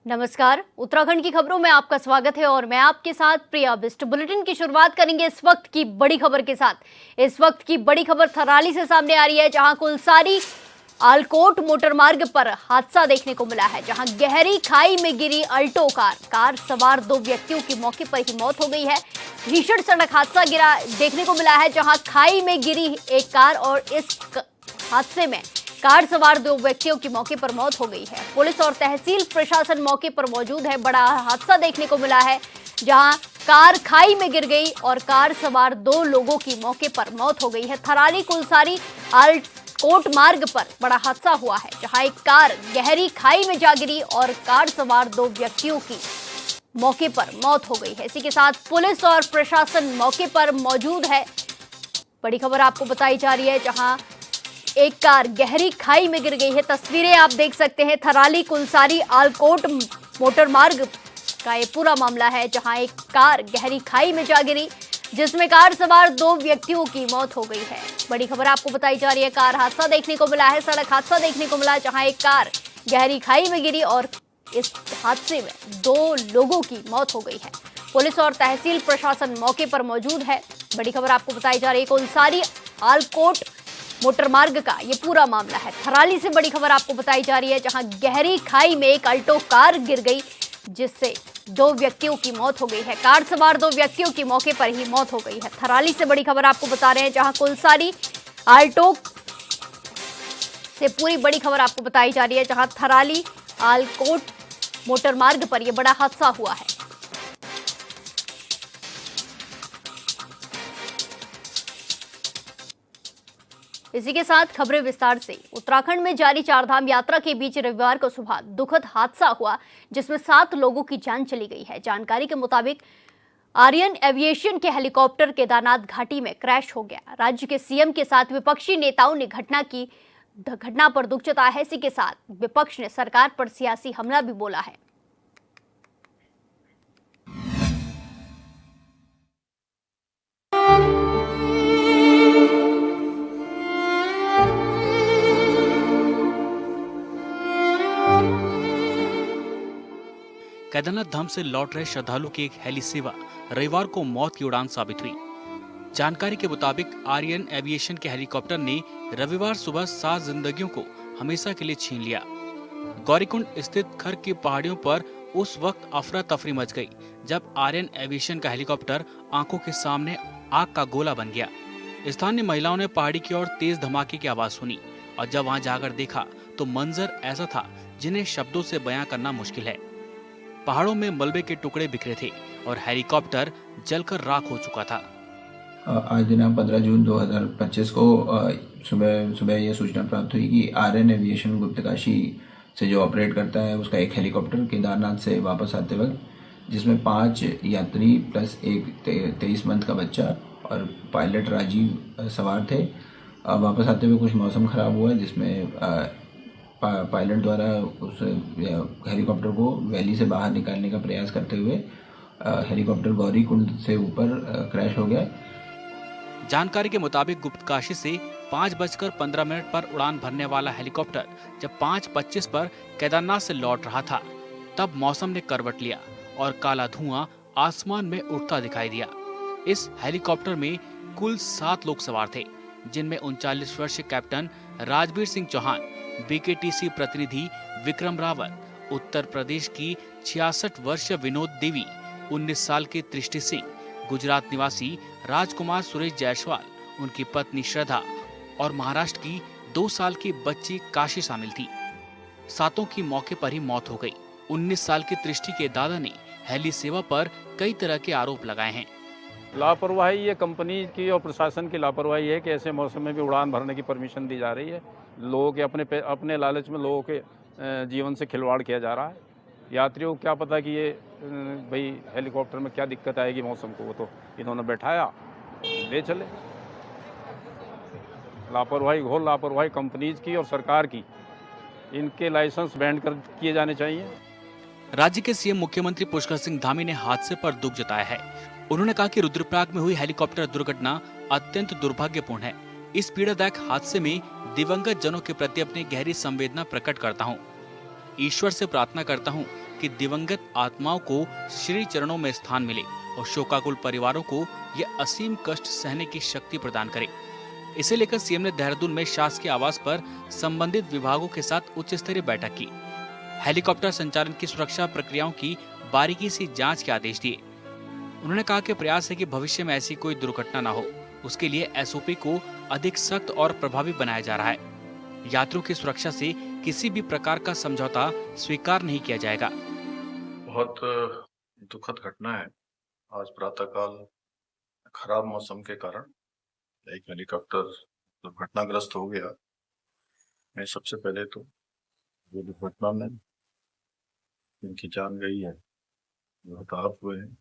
नमस्कार, उत्तराखंड की खबरों में आपका स्वागत है और मैं आपके साथ प्रिया बिस्ट। बुलेटिन की शुरुआत करेंगे इस वक्त की बड़ी खबर के साथ। इस वक्त की बड़ी खबर थराली से सामने आ रही है, जहां कुलसारी आलकोट मोटरमार्ग पर हादसा देखने को मिला है, जहां गहरी खाई में गिरी अल्टो कार सवार 2 व्यक्तियों की मौके पर ही मौत हो गई है। भीषण सड़क हादसा देखने को मिला है, जहां खाई में गिरी एक कार और इस हादसे में कार सवार 2 व्यक्तियों की मौके पर मौत हो गई है। पुलिस और तहसील प्रशासन मौके पर मौजूद है। बड़ा हादसा देखने को मिला है, जहां कार खाई में गिर गई और कार सवार 2 लोगों की मौके पर मौत हो गई है। थराली कुलसारी आलकोट मार्ग पर बड़ा हादसा हुआ है, जहां एक कार गहरी खाई में जा गिरी और कार सवार 2 व्यक्तियों की मौके पर मौत हो गई है। इसी के साथ पुलिस और प्रशासन मौके पर मौजूद है। बड़ी खबर आपको बताई जा रही है, जहां एक कार गहरी खाई में गिर गई है। तस्वीरें आप देख सकते हैं, थराली कुलसारी आलकोट मोटर मार्ग का ये पूरा मामला है, जहां एक कार गहरी खाई में जा गिरी, जिसमें कार सवार 2 व्यक्तियों की मौत हो गई है। बड़ी खबर आपको बताई जा रही है, कार हादसा देखने को मिला है, सड़क हादसा देखने को मिला, जहां एक कार गहरी खाई में गिरी और इस हादसे में 2 लोगों की मौत हो गई है। पुलिस और तहसील प्रशासन मौके पर मौजूद है। बड़ी खबर आपको बताई जा रही है, कुलसारी आलकोट मोटर मार्ग का ये पूरा मामला है। थराली से बड़ी खबर आपको बताई जा रही है, जहां गहरी खाई में एक अल्टो कार गिर गई, जिससे 2 व्यक्तियों की मौत हो गई है। कार सवार 2 व्यक्तियों की मौके पर ही मौत हो गई है। थराली से बड़ी खबर आपको बता रहे हैं, जहां कुलसारी आल्टो से पूरी बड़ी खबर आपको बताई जा रही है, जहां थराली आलकोट मोटर मार्ग पर यह बड़ा हादसा हुआ है। इसी के साथ खबरें विस्तार से। उत्तराखंड में जारी चारधाम यात्रा के बीच रविवार को सुबह दुखद हादसा हुआ, जिसमें 7 लोगों की जान चली गई है। जानकारी के मुताबिक आर्यन एविएशन के हेलीकॉप्टर केदारनाथ घाटी में क्रैश हो गया। राज्य के सीएम के साथ विपक्षी नेताओं ने घटना पर दुख जताया है। इसी के साथ विपक्ष ने सरकार पर सियासी हमला भी बोला है। केदारनाथ धाम से लौट रहे श्रद्धालु की एक हेली सेवा रविवार को मौत की उड़ान साबित हुई। जानकारी के मुताबिक आर्यन एविएशन के हेलीकॉप्टर ने रविवार सुबह 7 जिंदगियों को हमेशा के लिए छीन लिया। गौरीकुंड स्थित खर की पहाड़ियों पर उस वक्त अफरा तफरी मच गई, जब आर्यन एविएशन का हेलीकॉप्टर आंखों के सामने आग का गोला बन गया। स्थानीय महिलाओं ने पहाड़ी की ओर तेज धमाके की आवाज सुनी और जब वहां जाकर देखा तो मंजर ऐसा था जिन्हें शब्दों से बयां करना मुश्किल है। पहाड़ों में मलबे के टुकड़े बिखरे थे और हेलीकॉप्टर जलकर राख हो चुका था। आज दिनांक 15 जून 2025 को सुबह ये सूचना प्राप्त हुई कि आर्यन एविएशन गुप्तकाशी से जो ऑपरेट करता है, उसका एक हेलीकॉप्टर केदारनाथ से वापस आते वक्त, जिसमें 5 यात्री प्लस एक 23 मंथ का बच्चा और पायलट राजीव सवार थे। वापस आते हुए कुछ मौसम खराब हुआ, जिसमें पायलट द्वारा उस हेलीकॉप्टर को वैली से बाहर निकालने का प्रयास करते हुए हेलीकॉप्टर गौरीकुंड से ऊपर क्रैश हो गया। जानकारी के मुताबिक गुप्तकाशी से 5:15 पर उड़ान भरने वाला हेलीकॉप्टर जब 5:25 पर केदारनाथ से लौट रहा था, तब मौसम ने करवट लिया और काला धुआं आसमान में उठता दिखाई दिया। इस हेलीकॉप्टर में कुल 7 लोग सवार थे, जिनमें 39 वर्षीय कैप्टन राजबीर सिंह चौहान, बीकेटीसी प्रतिनिधि विक्रम रावत, उत्तर प्रदेश की 66 वर्षीय विनोद देवी, 19 साल के तृष्टि सिंह, गुजरात निवासी राजकुमार सुरेश जायसवाल, उनकी पत्नी श्रद्धा और महाराष्ट्र की 2 साल की बच्ची काशी शामिल थी। 7 की मौके पर ही मौत हो गई। 19 साल की तृष्टि के दादा ने हेली सेवा पर कई तरह के आरोप लगाए हैं। लापरवाही ये कंपनी की और प्रशासन की लापरवाही है कि ऐसे मौसम में भी उड़ान भरने की परमिशन दी जा रही है। लोगों के अपने लालच में लोगों के जीवन से खिलवाड़ किया जा रहा है। यात्रियों को क्या पता कि ये भाई हेलीकॉप्टर में क्या दिक्कत आएगी मौसम को, वो तो इन्होंने बैठाया ले चले। लापरवाही, घोर लापरवाही कंपनीज की और सरकार की। इनके लाइसेंस बैंड किए जाने चाहिए। राज्य के सीएम मुख्यमंत्री पुष्कर सिंह धामी ने हादसे पर दुख जताया है। उन्होंने कहा कि रुद्रप्रयाग में हुई हेलीकॉप्टर दुर्घटना अत्यंत दुर्भाग्यपूर्ण है। इस पीड़ादायक हादसे में दिवंगत जनों के प्रति अपनी गहरी संवेदना प्रकट करता हूँ। ईश्वर से प्रार्थना करता हूँ कि दिवंगत आत्माओं को श्री चरणों में स्थान मिले और शोकाकुल परिवारों को यह असीम कष्ट सहने की शक्ति प्रदान करे। इसे लेकर सीएम ने देहरादून में शासकीय आवास पर संबंधित विभागों के साथ उच्च स्तरीय बैठक की। हेलीकॉप्टर संचालन की सुरक्षा प्रक्रियाओं की बारीकी से जांच के आदेश दिए। उन्होंने कहा कि प्रयास है कि भविष्य में ऐसी कोई दुर्घटना न हो, उसके लिए एसओपी को अधिक सख्त और प्रभावी बनाया जा रहा है। यात्रियों की सुरक्षा से किसी भी प्रकार का समझौता स्वीकार नहीं किया जाएगा। बहुत दुखद घटना है। आज प्रातःकाल खराब मौसम के कारण एक हेलीकॉप्टर दुर्घटनाग्रस्त हो गया। मैं सबसे पहले तो ये दुर्घटना में जिनकी जान गई है, जो हताहत हुए हैं,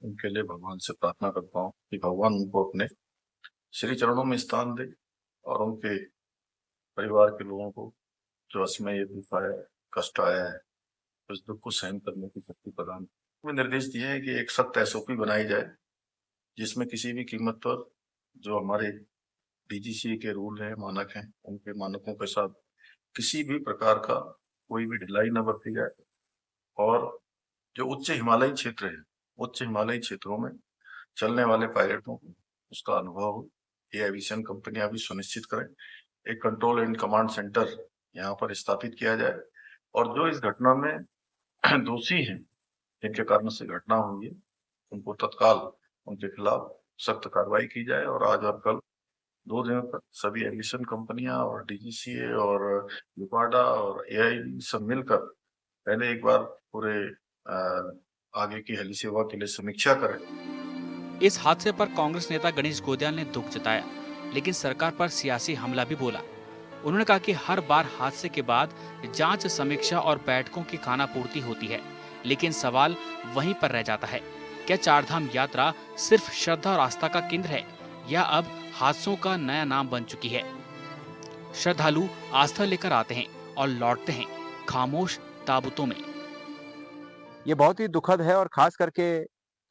उनके लिए भगवान से प्रार्थना करता हूँ कि भगवान उनको अपने श्री चरणों में स्थान दे और उनके परिवार के लोगों को जो असमय ये दुख आया, कष्ट आया है, उस दुख को सहन करने की शक्ति प्रदान। में निर्देश दिए हैं कि एक सख्त एसओपी बनाई जाए, जिसमें किसी भी कीमत पर जो हमारे डीजीसीए के रूल हैं, मानक हैं, उनके मानकों के साथ किसी भी प्रकार का कोई भी ढिलाई न बरती जाए। और जो उच्च हिमालयी क्षेत्र है, उच्च हिमालयी क्षेत्रों में चलने वाले पायलटों को उसका अनुभव हो, ये एविएशन कंपनियां भी सुनिश्चित करें। एक कंट्रोल एंड कमांड सेंटर यहाँ पर स्थापित किया जाए और जो इस घटना में दोषी हैं, जिनके कारण से घटना हुई है, उनको तत्काल उनके खिलाफ सख्त कार्रवाई की जाए। और आज और कल 2 दिनों तक सभी एविएशन कंपनियां और डीजीसीए और यूपाडा और एआईबी सब मिलकर पहले एक बार पूरे आगे की हेली सेवा के लिए समीक्षा करें। इस हादसे पर कांग्रेस नेता गणेश गोदयाल ने दुख जताया, लेकिन सरकार पर सियासी हमला भी बोला। उन्होंने कहा कि हर बार हादसे के बाद जांच, समीक्षा और बैठकों की खानापूर्ति होती है, लेकिन सवाल वहीं पर रह जाता है। क्या चारधाम यात्रा सिर्फ श्रद्धा और आस्था का केंद्र है या अब हादसों का नया नाम बन चुकी है? श्रद्धालु आस्था लेकर आते हैं और लौटते हैं खामोश ताबूतों में। ये बहुत ही दुखद है और खास करके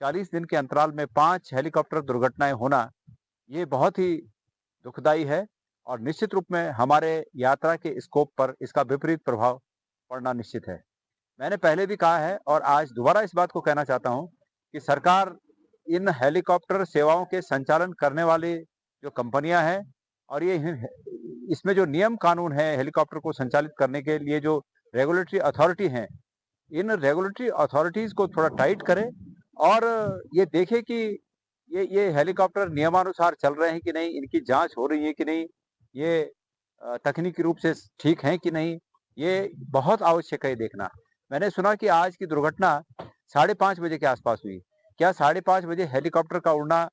40 दिन के अंतराल में 5 हेलीकॉप्टर दुर्घटनाएं होना, ये बहुत ही दुखदाई है और निश्चित रूप में हमारे यात्रा के स्कोप पर इसका विपरीत प्रभाव पड़ना निश्चित है। मैंने पहले भी कहा है और आज दोबारा इस बात को कहना चाहता हूं कि सरकार इन हेलीकॉप्टर सेवाओं के संचालन करने वाली जो कंपनियां हैं और ये इसमें जो नियम कानून है हेलीकॉप्टर को संचालित करने के लिए, जो रेगुलेटरी अथॉरिटी हैं, इन रेगुलेटरी अथॉरिटीज को थोड़ा टाइट करे और ये देखे कि ये हेलीकॉप्टर नियमानुसार चल रहे हैं कि नहीं, इनकी जांच हो रही है कि नहीं, ये तकनीकी रूप से ठीक है कि नहीं, ये बहुत आवश्यक है देखना। मैंने सुना कि आज की दुर्घटना 5:30 बजे के आसपास हुई। क्या 5:30 बजे हेलीकॉप्टर का उड़ना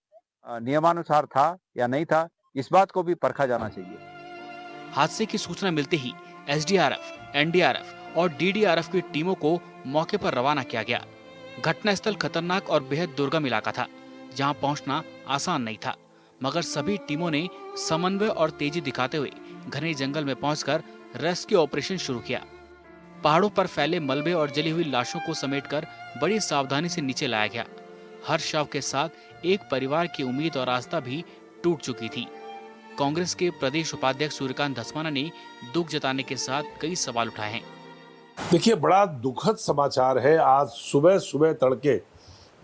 नियमानुसार था या नहीं था, इस बात को भी परखा जाना चाहिए। हादसे की सूचना मिलते ही एसडीआरएफ, एनडीआरएफ और डीडीआरएफ की टीमों को मौके पर रवाना किया गया। घटनास्थल खतरनाक और बेहद दुर्गम इलाका था, जहां पहुंचना आसान नहीं था, मगर सभी टीमों ने समन्वय और तेजी दिखाते हुए घने जंगल में पहुंचकर रेस्क्यू ऑपरेशन शुरू किया। पहाड़ों पर फैले मलबे और जली हुई लाशों को समेटकर बड़ी सावधानी से नीचे लाया गया। हर शव के साथ एक परिवार की उम्मीद और आस्था भी टूट चुकी थी। कांग्रेस के प्रदेश उपाध्यक्ष सूर्यकांत धस्माना ने दुख जताने के साथ कई सवाल उठाए हैं। देखिए, बड़ा दुखद समाचार है। आज सुबह सुबह तड़के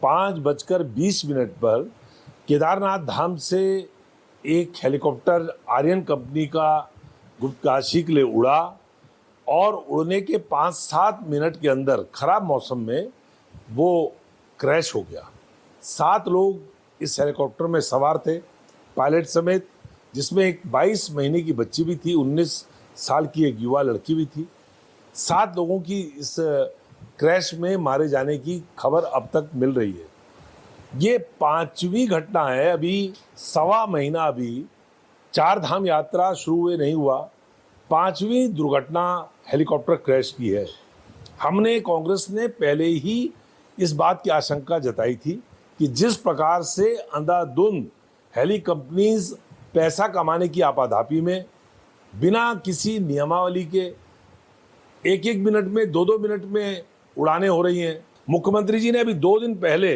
5:20 पर केदारनाथ धाम से एक हेलीकॉप्टर आर्यन कंपनी का गुप्तकाशी के लिए उड़ा और उड़ने के 5-7 मिनट के अंदर खराब मौसम में वो क्रैश हो गया। 7 लोग इस हेलीकॉप्टर में सवार थे, पायलट समेत, जिसमें एक 22 महीने की बच्ची भी थी, 19 साल की एक युवा लड़की भी थी। 7 लोगों की इस क्रैश में मारे जाने की खबर अब तक मिल रही है। ये 5वीं घटना है। अभी 1.25 महीना अभी चारधाम यात्रा शुरू हुए नहीं हुआ, 5वीं दुर्घटना हेलीकॉप्टर क्रैश की है। हमने, कांग्रेस ने पहले ही इस बात की आशंका जताई थी कि जिस प्रकार से अंधाधुंध हेली कंपनीज पैसा कमाने की आपाधापी में बिना किसी नियमावली के 1-1 मिनट में, 2-2 मिनट में उड़ाने हो रही हैं। मुख्यमंत्री जी ने अभी 2 दिन पहले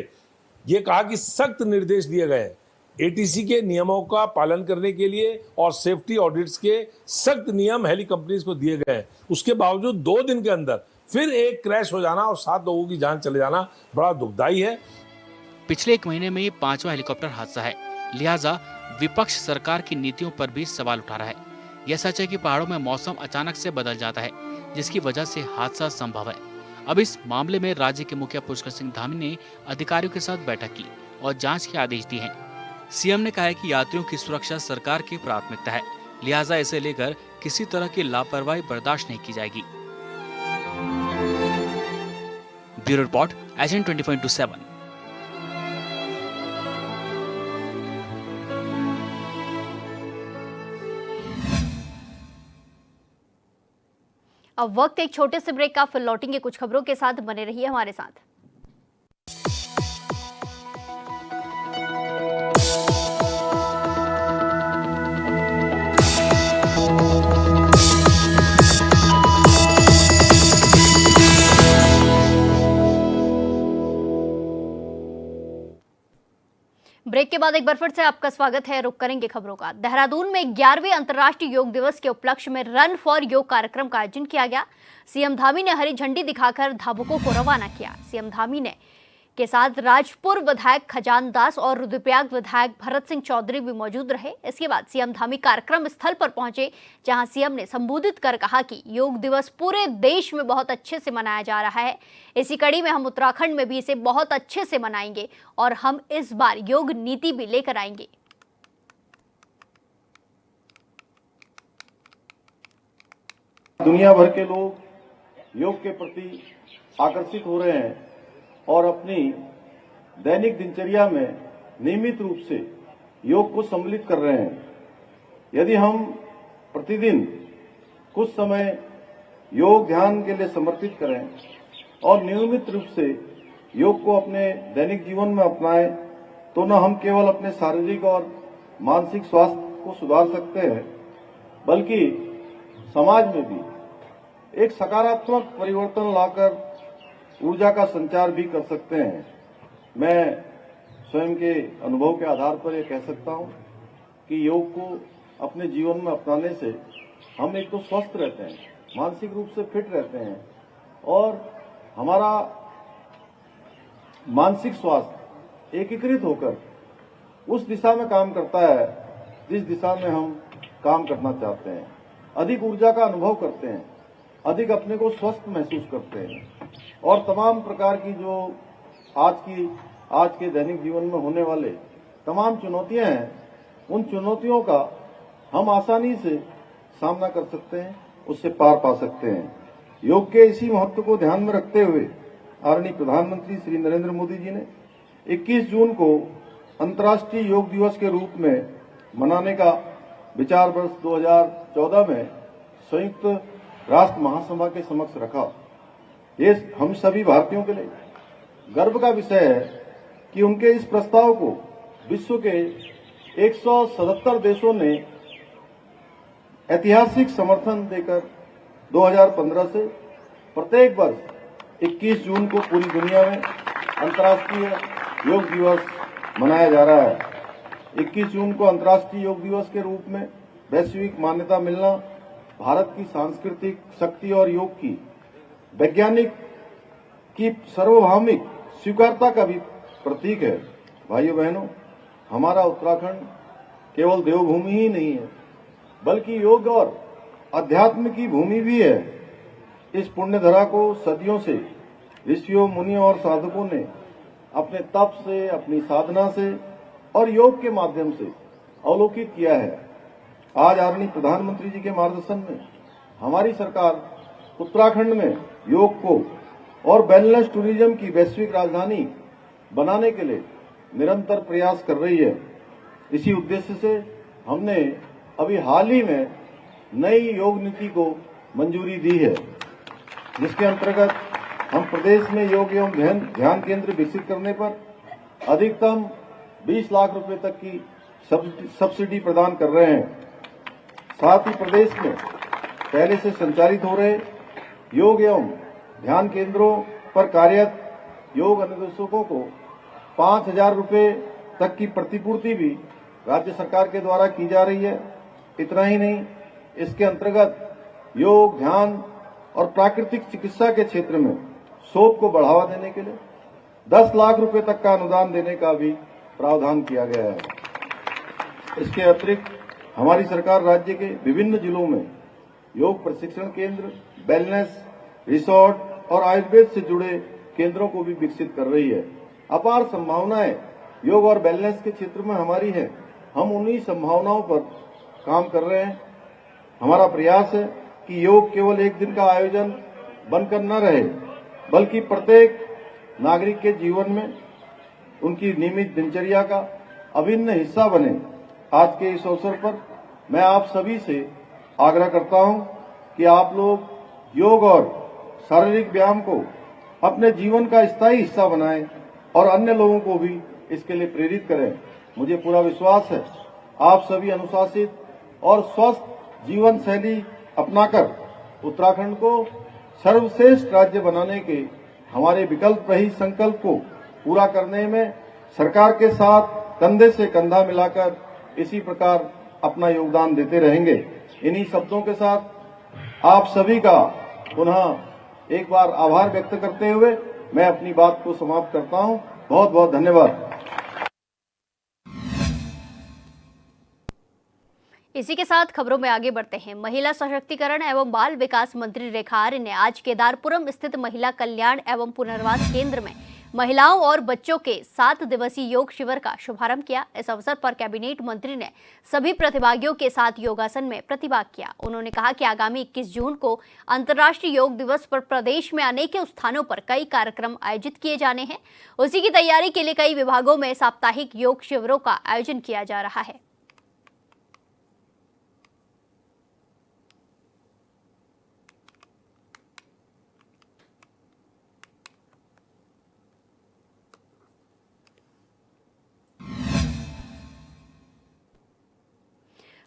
ये कहा कि सख्त निर्देश दिए गए एटीसी के नियमों का पालन करने के लिए और सेफ्टी ऑडिट्स के सख्त नियम हेली कंपनीज को दिए गए हैं। उसके बावजूद 2 दिन के अंदर फिर एक क्रैश हो जाना और 7 लोगों की जान चले जाना बड़ा दुखदाई है। पिछले 1 महीने में ये 5वां हेलीकॉप्टर हादसा है, लिहाजा विपक्ष सरकार की नीतियों पर भी सवाल उठा रहा है। यह सच है कि पहाड़ों में मौसम अचानक से बदल जाता है, जिसकी वजह से हादसा संभव है। अब इस मामले में राज्य के मुखिया पुष्कर सिंह धामी ने अधिकारियों के साथ बैठक की और जांच के आदेश दिए हैं। सीएम ने कहा है कि यात्रियों की सुरक्षा सरकार की प्राथमिकता है, लिहाजा इसे लेकर किसी तरह की लापरवाही बर्दाश्त नहीं की जाएगी। Bureau report, agent 24/7। अब वक्त एक छोटे से ब्रेक का, फिर लौटेंगे कुछ खबरों के साथ। बने रहिए हमारे साथ। ब्रेक के बाद एक बार फिर से आपका स्वागत है। रुक करेंगे खबरों का। देहरादून में 11वें अंतर्राष्ट्रीय योग दिवस के उपलक्ष्य में रन फॉर योग कार्यक्रम का आयोजन किया गया। सीएम धामी ने हरी झंडी दिखाकर धावकों को रवाना किया। सीएम धामी ने के साथ राजपुर विधायक खजान दास और रुद्रप्रयाग विधायक भरत सिंह चौधरी भी मौजूद रहे। इसके बाद सीएम धामी कार्यक्रम स्थल पर पहुंचे, जहां सीएम ने संबोधित कर कहा कि योग दिवस पूरे देश में बहुत अच्छे से मनाया जा रहा है। इसी कड़ी में हम उत्तराखंड में भी इसे बहुत अच्छे से मनाएंगे और हम इस बार योग नीति भी लेकर आएंगे। दुनिया भर के लोग योग के प्रति आकर्षित हो रहे हैं और अपनी दैनिक दिनचर्या में नियमित रूप से योग को सम्मिलित कर रहे हैं। यदि हम प्रतिदिन कुछ समय योग ध्यान के लिए समर्पित करें और नियमित रूप से योग को अपने दैनिक जीवन में अपनाएं, तो न हम केवल अपने शारीरिक और मानसिक स्वास्थ्य को सुधार सकते हैं, बल्कि समाज में भी एक सकारात्मक परिवर्तन लाकर ऊर्जा का संचार भी कर सकते हैं। मैं स्वयं के अनुभव के आधार पर यह कह सकता हूं कि योग को अपने जीवन में अपनाने से हम एक तो स्वस्थ रहते हैं, मानसिक रूप से फिट रहते हैं और हमारा मानसिक स्वास्थ्य एकीकृत होकर उस दिशा में काम करता है जिस दिशा में हम काम करना चाहते हैं। अधिक ऊर्जा का अनुभव करते हैं, अधिक अपने को स्वस्थ महसूस करते हैं और तमाम प्रकार की जो आज के दैनिक जीवन में होने वाले तमाम चुनौतियां हैं, उन चुनौतियों का हम आसानी से सामना कर सकते हैं, उससे पार पा सकते हैं। योग के इसी महत्व को ध्यान में रखते हुए आदरणीय प्रधानमंत्री श्री नरेंद्र मोदी जी ने 21 जून को अंतर्राष्ट्रीय योग दिवस के रूप में मनाने का विचार वर्ष 2014 में संयुक्त राष्ट्र महासभा के समक्ष रखा। ये हम सभी भारतीयों के लिए गर्व का विषय है कि उनके इस प्रस्ताव को विश्व के 177 देशों ने ऐतिहासिक समर्थन देकर 2015 से प्रत्येक वर्ष 21 जून को पूरी दुनिया में अंतर्राष्ट्रीय योग दिवस मनाया जा रहा है। 21 जून को अंतर्राष्ट्रीय योग दिवस के रूप में वैश्विक मान्यता मिलना भारत की सांस्कृतिक शक्ति और योग की वैज्ञानिक की सार्वभौमिक स्वीकारता का भी प्रतीक है। भाइयों बहनों, हमारा उत्तराखंड केवल देवभूमि ही नहीं है, बल्कि योग और अध्यात्म की भूमि भी है। इस पुण्य धरा को सदियों से ऋषियों, मुनियों और साधकों ने अपने तप से, अपनी साधना से और योग के माध्यम से अवलोकित किया है। आज आदरणीय प्रधानमंत्री जी के मार्गदर्शन में हमारी सरकार उत्तराखंड में योग को और वेलनेस टूरिज्म की वैश्विक राजधानी बनाने के लिए निरंतर प्रयास कर रही है। इसी उद्देश्य से हमने अभी हाल ही में नई योग नीति को मंजूरी दी है, जिसके अंतर्गत हम प्रदेश में योग एवं ध्यान केंद्र विकसित करने पर अधिकतम 20 लाख रुपए तक की सब्सिडी प्रदान कर रहे हैं। साथ ही प्रदेश में पहले से संचालित हो रहे योग एवं ध्यान केंद्रों पर कार्यरत योग अनुदेशकों को 5,000 रुपए तक की प्रतिपूर्ति भी राज्य सरकार के द्वारा की जा रही है। इतना ही नहीं, इसके अंतर्गत योग, ध्यान और प्राकृतिक चिकित्सा के क्षेत्र में शोध को बढ़ावा देने के लिए 10 लाख रुपए तक का अनुदान देने का भी प्रावधान किया गया है। इसके अतिरिक्त हमारी सरकार राज्य के विभिन्न जिलों में योग प्रशिक्षण केंद्र, वेलनेस रिसोर्ट और आयुर्वेद से जुड़े केंद्रों को भी विकसित कर रही है। अपार संभावनाएं योग और वेलनेस के क्षेत्र में हमारी है। हम उन्हीं संभावनाओं पर काम कर रहे हैं। हमारा प्रयास है कि योग केवल एक दिन का आयोजन बनकर न रहे, बल्कि प्रत्येक नागरिक के जीवन में उनकी नियमित दिनचर्या का अभिन्न हिस्सा बने। आज के इस अवसर पर मैं आप सभी से आग्रह करता हूं कि आप लोग योग और शारीरिक व्यायाम को अपने जीवन का स्थायी हिस्सा बनाएं और अन्य लोगों को भी इसके लिए प्रेरित करें। मुझे पूरा विश्वास है आप सभी अनुशासित और स्वस्थ जीवन शैली अपनाकर उत्तराखंड को सर्वश्रेष्ठ राज्य बनाने के हमारे विकल्प रहित संकल्प को पूरा करने में सरकार के साथ कंधे से कंधा मिलाकर इसी प्रकार अपना योगदान देते रहेंगे। इन्हीं शब्दों के साथ आप सभी का पुनः एक बार आभार व्यक्त करते हुए मैं अपनी बात को समाप्त करता हूं। बहुत बहुत धन्यवाद। इसी के साथ खबरों में आगे बढ़ते हैं। महिला सशक्तिकरण एवं बाल विकास मंत्री रेखा आर्य ने आज केदारपुरम स्थित महिला कल्याण एवं पुनर्वास केंद्र में महिलाओं और बच्चों के 7 दिवसीय योग शिविर का शुभारंभ किया। इस अवसर पर कैबिनेट मंत्री ने सभी प्रतिभागियों के साथ योगासन में प्रतिभाग किया। उन्होंने कहा कि आगामी 21 जून को अंतर्राष्ट्रीय योग दिवस पर प्रदेश में अनेक स्थानों पर कई कार्यक्रम आयोजित किए जाने हैं। उसी की तैयारी के लिए कई विभागों में साप्ताहिक योग शिविरों का आयोजन किया जा रहा है।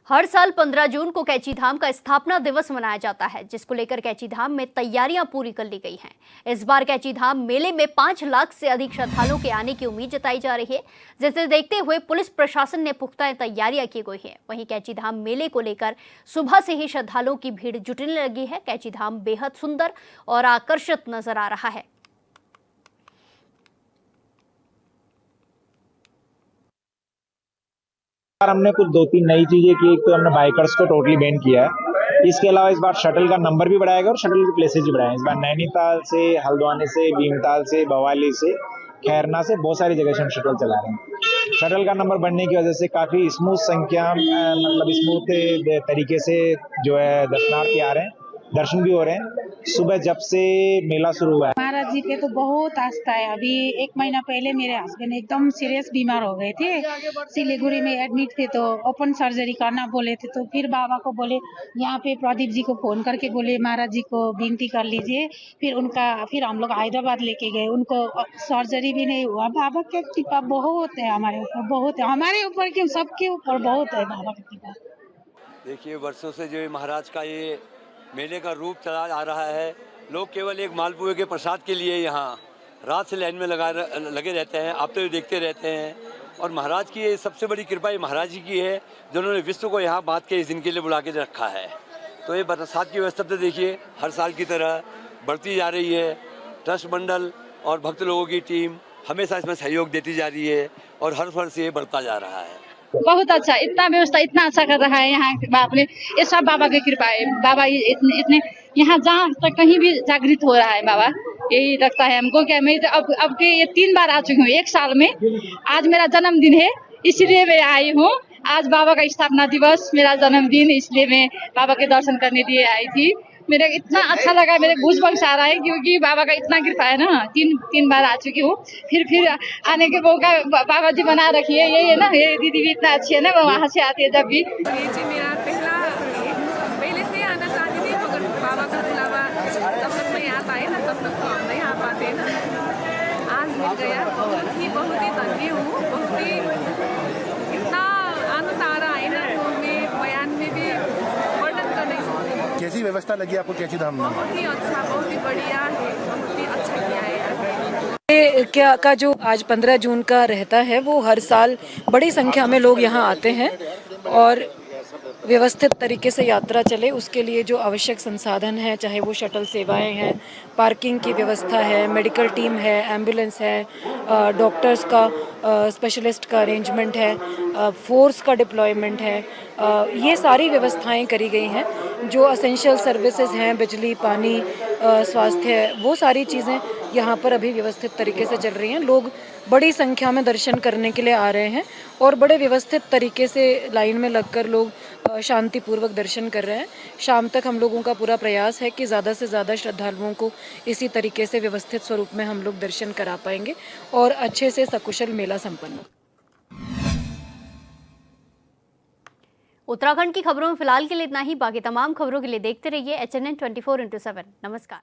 हर साल 15 जून को कैची धाम का स्थापना दिवस मनाया जाता है, जिसको लेकर कैची धाम में तैयारियां पूरी कर ली गई हैं। इस बार कैची धाम मेले में 5 लाख से अधिक श्रद्धालुओं के आने की उम्मीद जताई जा रही है, जिसे देखते हुए पुलिस प्रशासन ने पुख्ता तैयारियां की गई हैं। वहीं कैची धाम मेले को लेकर सुबह से ही श्रद्धालुओं की भीड़ जुटने लगी है। कैची धाम बेहद सुंदर और आकर्षक नजर आ रहा है। हमने कुछ 2-3 नई चीजें की। एक तो हमने बाइकर्स को टोटली बैन किया है। इसके अलावा इस बार शटल का नंबर भी बढ़ाया गया और शटल के प्लेसेज भी बढ़ाए। इस बार नैनीताल से, हल्द्वानी से, भीमताल से, भवाली से, खैरना से बहुत सारी जगह से हम शटल चला रहे हैं। शटल का नंबर बढ़ने की वजह से काफी स्मूथ संख्या मतलब स्मूथ तरीके से जो है दर्शनार्थी आ रहे हैं, दर्शन भी हो रहे हैं। सुबह जब से मेला शुरू हुआ है, महाराज जी पे तो बहुत आस्था है। अभी 1 महीना पहले मेरे हस्बैंड एकदम सीरियस बीमार हो गए थे, सिलीगुड़ी में एडमिट थे, तो ओपन सर्जरी करना बोले थे। तो फिर बाबा को बोले, यहाँ पे प्रदीप जी को फोन करके बोले महाराज जी को विनती कर लीजिए। फिर हम लोग हैदराबाद लेके गए, उनको सर्जरी भी नहीं हुआ। बाबा की कृपा बहुत है हमारे ऊपर, बहुत है हमारे ऊपर, क्यों सबके ऊपर बहुत है बाबा की कृपा। देखिए, वर्षों से जो महाराज का ये मेले का रूप चला आ रहा है। लोग केवल एक मालपुए के प्रसाद के लिए यहाँ रात से लाइन में लगे रहते हैं, आप तो देखते रहते हैं। और महाराज की ये सबसे बड़ी कृपा ये महाराज जी की है, जिन्होंने विश्व को यहाँ बात के इस दिन के लिए बुला के रखा है। तो ये प्रसाद की व्यवस्था तो देखिए हर साल की तरह बढ़ती जा रही है। ट्रस्ट मंडल और भक्त लोगों की टीम हमेशा इसमें सहयोग देती जा रही है और हर वर्ष ये बढ़ता जा रहा है। बहुत अच्छा, इतना व्यवस्था इतना अच्छा कर रहा है यहाँ बाप ने, ये सब बाबा की कृपा है। बाबा इतने यहाँ जहाँ तक कहीं भी जागृत हो रहा है बाबा, यही लगता है हमको। क्या मैं अब के ये 3 बार आ चुकी हूँ 1 साल में। आज मेरा जन्मदिन है, इसलिए मैं आई हूँ। आज बाबा का स्थापना दिवस, मेरा जन्मदिन, इसलिए मैं बाबा के दर्शन करने लिए आई थी। मेरा इतना अच्छा लगा, मेरे गूज़बम्स आ रहा है, क्योंकि बाबा का इतना कृपा है ना। 3 बार आ चुकी हूँ, फिर आने के मौका बाबा जी बना रखी है। यही है ना, ये दीदी भी इतना अच्छी है ना, वहाँ से आती है जब भी। ये जी मेरा पहले से आना चाहती थी, मगर बाबा का बुलावा जब तक मैं यहाँ आए ना तब तक तो हम नहीं आ पाते ना। आज मिल गया, बहुत ही धन्य हूँ। बहुत ही इतना आनंद आ रहा है ना, तो मैं बयान में भी वर्णन कर नहीं सकती। कैसी व्यवस्था लगी आपको कैची धाम में? बहुत ही अच्छा, बहुत ही बढ़िया है, बहुत ही अच्छा किया है। क्या का जो आज 15 जून का रहता है, वो हर साल बड़ी संख्या में लोग यहाँ आते हैं और व्यवस्थित तरीके से यात्रा चले उसके लिए जो आवश्यक संसाधन है, चाहे वो शटल सेवाएं हैं, पार्किंग की व्यवस्था है, मेडिकल टीम है, एम्बुलेंस है, डॉक्टर्स का स्पेशलिस्ट का अरेंजमेंट है, फोर्स का डिप्लॉयमेंट है, ये सारी व्यवस्थाएं करी गई हैं। जो असेंशियल सर्विसेज हैं, बिजली, पानी, स्वास्थ्य, वो सारी चीज़ें यहाँ पर अभी व्यवस्थित तरीके से चल रही हैं। लोग बड़ी संख्या में दर्शन करने के लिए आ रहे हैं और बड़े व्यवस्थित तरीके से लाइन में लगकर लोग शांतिपूर्वक दर्शन कर रहे हैं। शाम तक हम लोगों का पूरा प्रयास है कि ज़्यादा से ज़्यादा श्रद्धालुओं को इसी तरीके से व्यवस्थित स्वरूप में हम लोग दर्शन करा पाएंगे और अच्छे से सकुशल मेला संपन्न हो। उत्तराखंड की खबरों में फिलहाल के लिए इतना ही। बाकी तमाम खबरों के लिए देखते रहिए HNN 24/7। नमस्कार।